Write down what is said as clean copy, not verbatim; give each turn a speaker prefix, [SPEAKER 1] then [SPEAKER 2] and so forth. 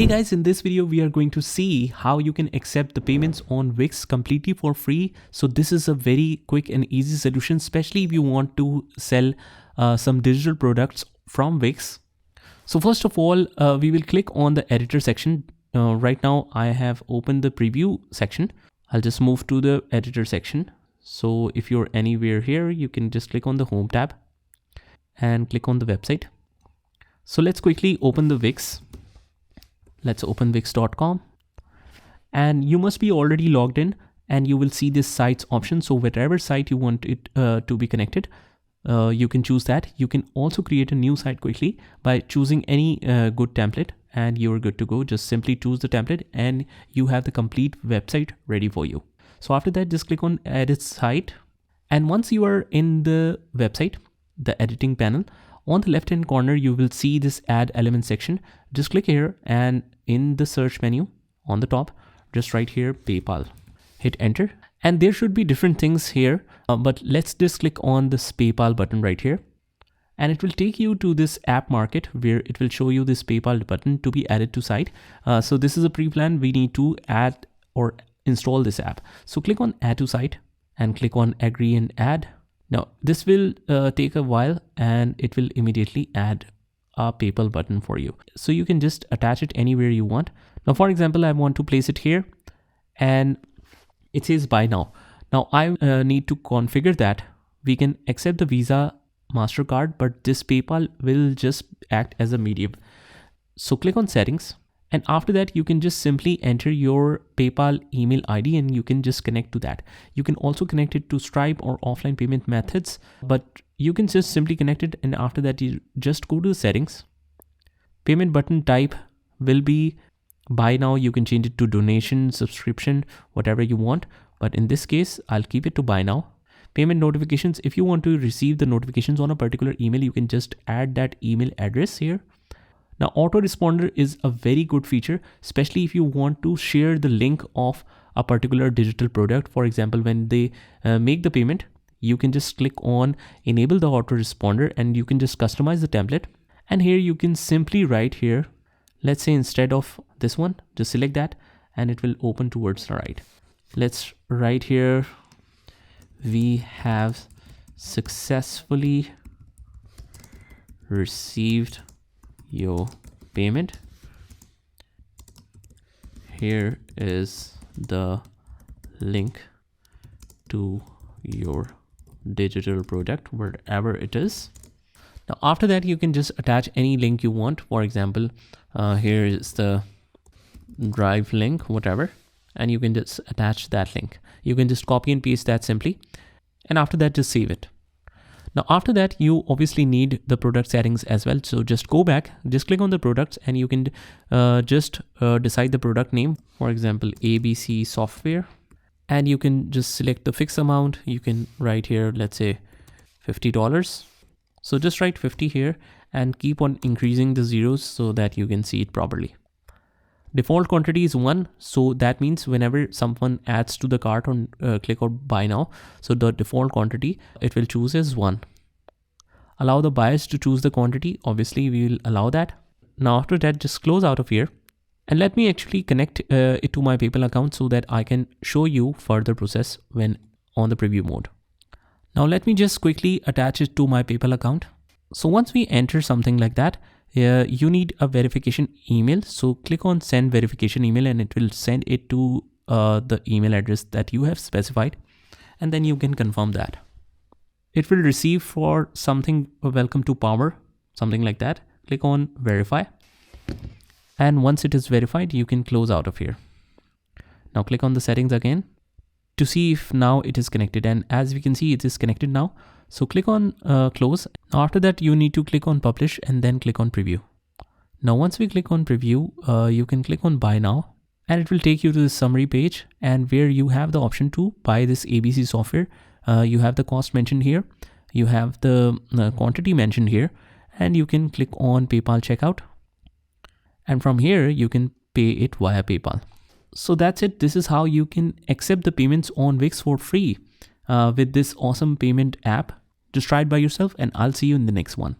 [SPEAKER 1] Hey guys, in this video we are going to see how you can accept the payments on Wix completely for free. So this is a very quick and easy solution, especially if you want to sell some digital products from Wix. So first of all, we will click on the editor section. Right now I have opened the preview section. I'll just move to the editor section. So if you're anywhere here, you can just click on the home tab and click on the website. So let's quickly open the Wix. Let's open wix.com, and you must be already logged in, and you will see this sites option. So whatever site you want it to be connected, you can choose that. You can also create a new site quickly by choosing any good template, and you're good to go. Just simply choose the template and you have the complete website ready for you. So after that, just click on edit site. And once you are in the website, the editing panel, on the left hand corner, you will see this add element section. Just click here, and in the search menu on the top, just right here, PayPal, hit enter. And there should be different things here, but let's just click on this PayPal button right here. And it will take you to this app market where it will show you this PayPal button to be added to site. So this is a pre-plan. We need to add or install this app. So click on add to site and click on agree and add. Now this will take a while, and it will immediately add a PayPal button for you. So you can just attach it anywhere you want. Now, for example, I want to place it here, and it says buy now. Now I need to configure that. We can accept the Visa, MasterCard, but this PayPal will just act as a medium. So click on settings. And after that, you can just simply enter your PayPal email ID and you can just connect to that. You can also connect it to Stripe or offline payment methods, but you can just simply connect it. And after that, you just go to the settings. Payment button type will be buy now. You can change it to donation, subscription, whatever you want. But in this case, I'll keep it to buy now. Payment notifications. If you want to receive the notifications on a particular email, you can just add that email address here. Now, autoresponder is a very good feature, especially if you want to share the link of a particular digital product. For example, when they make the payment, you can just click on enable the autoresponder and you can just customize the template. And here you can simply write here, let's say instead of this one, just select that and it will open towards the right. Let's write here, we have successfully received your payment. Here is the link to your digital product, wherever it is. Now after that, you can just attach any link you want. For example, here is the drive link, whatever, and you can just attach that link. You can just copy and paste that simply, and after that, just save it. Now after that, you obviously need the product settings as well. So just go back, just click on the products, and you can just decide the product name. For example, ABC software, and you can just select the fixed amount. You can write here, let's say $50. So just write 50 here and keep on increasing the zeros so that you can see it properly. Default quantity is 1. So that means whenever someone adds to the cart on click on buy now, so the default quantity it will choose is 1. Allow the buyers to choose the quantity. Obviously we will allow that. Now after that, just close out of here and let me actually connect it to my PayPal account so that I can show you further process when on the preview mode. Now let me just quickly attach it to my PayPal account. So once we enter something like that, you need a verification email. So click on send verification email and it will send it to the email address that you have specified. And then you can confirm that. It will receive for something welcome to Power, something like that. Click on verify. And once it is verified, you can close out of here. Now click on the settings again to see if now it is connected. And as we can see, it is connected now. So click on close. After that, you need to click on publish and then click on preview. Now, once we click on preview, you can click on buy now and it will take you to the summary page, and where you have the option to buy this ABC software. You have the cost mentioned here. You have the quantity mentioned here, and you can click on PayPal checkout. And from here, you can pay it via PayPal. So that's it. This is how you can accept the payments on Wix for free with this awesome payment app. Just try it by yourself, and I'll see you in the next one.